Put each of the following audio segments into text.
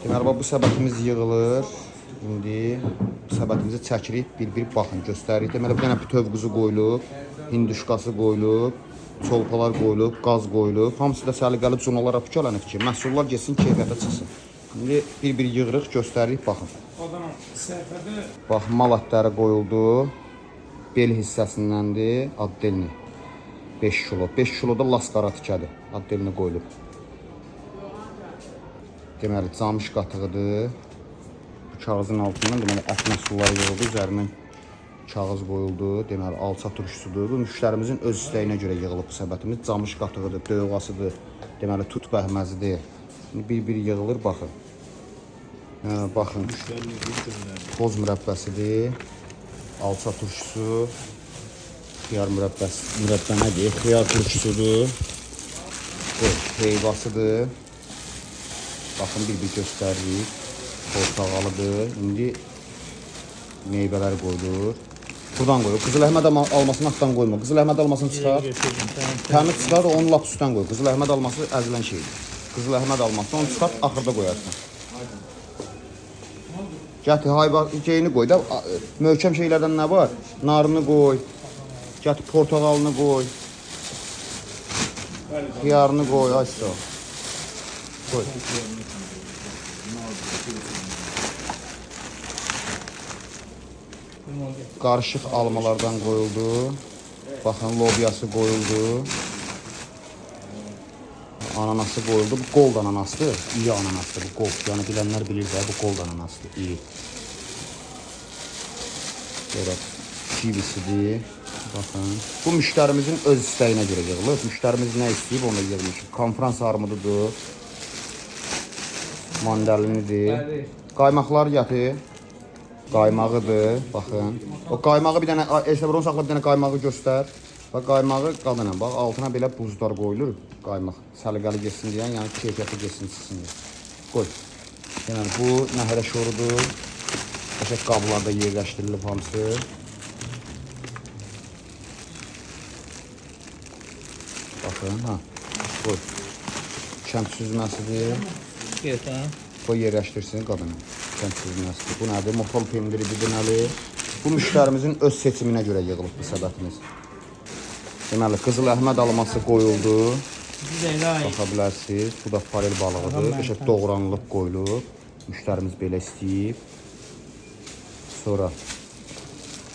Deməli, bu səbətimiz yığılır. İndi səbətimizi çəkirik, bir-bir baxın, göstəririk. Deməli, bir dənə bütöv quzu qoyulub, hinduşkası qoyulub, çolpalar qoyulub, qaz qoyulub. Hamısı da səliqəli cun olaraq pükələnib ki, məhsullar getsin, keyfiyyətə çıxsın. İndi bir-bir yığırıq, göstəririk, baxın. Baxın, mal ətləri qoyuldu. Bel hissəsindəndir, addelini. 5 kilo. 5 kilo da laskara tikədir, addelini qoyulub. Deməli, camış qatığıdır. Kağızın altından deməli ət məhsulları yığıldı, üzərindən kağız qoyuldu. Deməli, alça turşusudur. Bu müştərimizin öz istəyinə görə yığılıb bu səbətimiz. Camış qatığıdır, döyğasıdır. Deməli, tut bəhməzidir. Bir-bir yığılır, baxın. Baxın, boz mürəbbəsidir. Alça turşusu. Xiyar mürəbbə nədir? Xiyar turşusudur. Heyvasıdır. Baxın, bir-bir göstəririk. Portağalıdır. İndi meyvələr qoyulur. Buradan qoyur. Qızıl Əhməd almasını altdan qoyma. Qızıl Əhməd almasını çıxar. Təmiz çıxar, onu lap üstdən qoy. Qızıl Əhməd alması əzilən şeydir. Qızıl Əhməd alması onu çıxart, axırda qoyarsan. Gətir, hayvaceyini qoy da. Möhkəm şeylərdən nə var? Narını qoy. Gətir, portağalını qoy. Xiyarını qoy, açsa. Qoy. Qarışıq almalardan qoyuldu. Baxın, lobyası qoyuldu. Ananası qoyuldu. Bu gold ananasdır. İyi ananasdır bu gold. Yəni bilənlər bilir də bu gold ananasdır. İyi. Belə kivisidir. Baxın. Bu müştərimizin öz istəyinə görə yığılır. Müştərimiz nə istəyib onu yığılır. Konfrans armududur. Mandalinidir. Qaymaqlar gətir. Qaymağıdır, baxın. O qaymağı bir dənə, Elsəbron saxla bir dənə qaymağı göstər. Və qaymağı qadına, bax, altına belə buzlar qoyulur, qaymaq. Səliqəli geçsin deyən, yəni keyfiyyəti geçsin, çıxsın deyən. Qoy. Yəni, bu nəhərə şorudur. Qəşək qablarda yerləşdirilib hamısı. Baxın, ha, qoy. Kənd süzməsidir. Qoy yerləşdirsin qadına. Bu nədir? Moxol pendiridir deməli. Bu müştərimizin öz seçiminə görə yığılıb bu səbətimiz. Deməli, Qızıl Əhməd alması qoyuldu. Baxa bilərsiniz. Bu da farel balığıdır. Qəşəng doğranılıb qoyulub. Müştərimiz belə istəyib. Sonra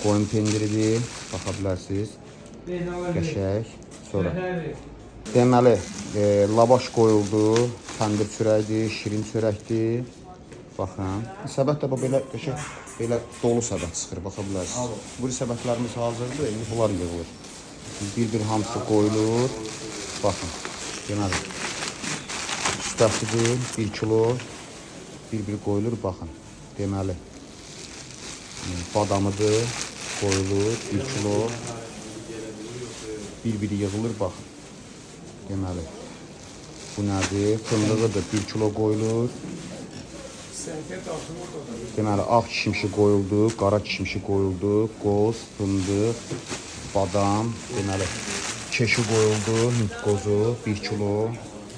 qoyun pendiridir. Baxa bilərsiniz. Qəşəng. Sonra deməli, lavaş qoyuldu. Təndir çörəkdir, şirin çörəkdir. Baxın. Səbət də bu belə qəşəng, belə dolu səbət çıxır, baxa bilərsiniz. Bu səbətlərimiz hazırdır, indi bunlar yığılır. Bir-bir hamısı qoyulur. Baxın. Deməli, üstəsidir, 1 kilo. Bir-bir qoyulur, baxın. Deməli, badamıdır, qoyulur, 1 kilo. Bir-bir yığılır, baxın. Deməli, bu nədir? Fındığıdır, 1 kilo qoyulur. Deməli, ağ kişmişi qoyuldu, qara kişmişi qoyuldu, qoz, fındıq, badam, deməli, keşi qoyuldu, hint qozu, 1 kilo,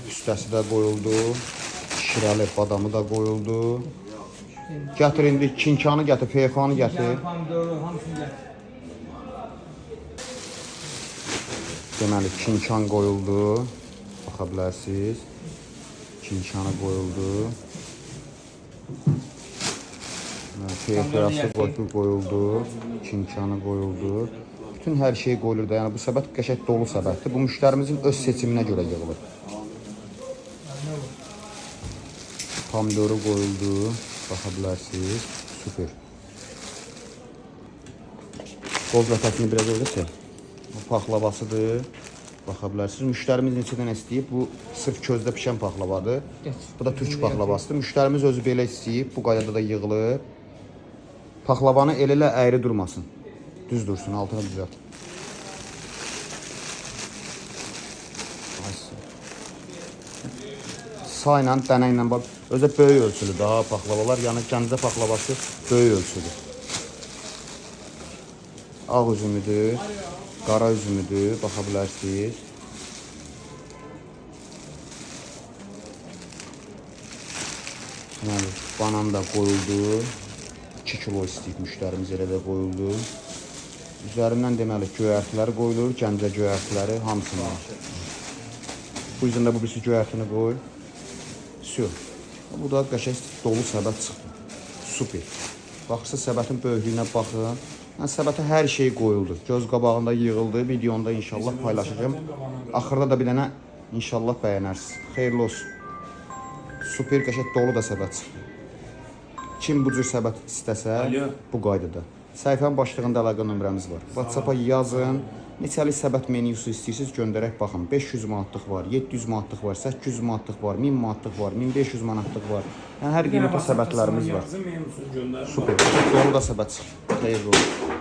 üstəsi də qoyuldu, şirəli badamı da qoyuldu. Gətir indi kinkanı gətir, peyxanı gətir. Deməli, kinkan qoyuldu, baxa bilərsiniz, kinkanı qoyuldu. Peyxanası qoyuldu, kinkanı qoyuldu. Bütün hər şey qoyulur da, yəni bu səbət qəşəng dolu səbətdir. Bu müştərimizin öz seçiminə görə yığılır. Pomidoru qoyuldu, baxa bilərsiniz, süper. Qoz lətəsini biraz öyrəsək. Bu paxlavasıdır, baxa bilərsiniz. Müştərimiz neçədən istəyib, bu sırf közdə pişən paxlavadır. Bu da türk paxlavasıdır. Müştərimiz özü belə istəyib, bu qaydada da yığılır. Paxlavanı elə əyri durmasın. Düz dursun, altına düzelt. Sayla, dənə ilə, özə böyük ölçülü daha paxlavalar. Yəni Gəncə paxlavası böyük ölçülü. Ağ üzümüdür, qara üzümüdür, baxa bilərsiniz. Yəni banan da qoyuldu. 2 kilo istəyib müştərimiz elə də qoyuldu. Üzərindən deməli göyərtilər qoyulur, Gəncə göyərtiləri hamısından. Bu yüzden də bu birisi göyərtini qoy. Su. Bu da qəşəng dolu səbət çıxdı. Super. Baxırsa səbətin böyüklüyünə baxın. Yəni səbətə hər şey qoyuldu. Göz qabağında yığıldı. Videomda inşallah paylaşacağım. Axırda da bir dənə inşallah bəyənərsiniz. Xeyirli olsun. Super qəşəng dolu da səbət çıxdı. Kim bu cür səbət istəsə, bu qaydada. Səhifənin başlığında əlaqə nömrəmiz var. WhatsApp-a yazın. Neçəlik səbət menyusu istəyirsiniz, göndərək baxın. 500 manatlıq var, 700 manatlıq var, 800 manatlıq var, 1000 manatlıq var, 1500 manatlıq var. Yəni hər qiymətə səbətlərimiz var. Super. Dolu da səbət çıxdı. Xeyirli olsun.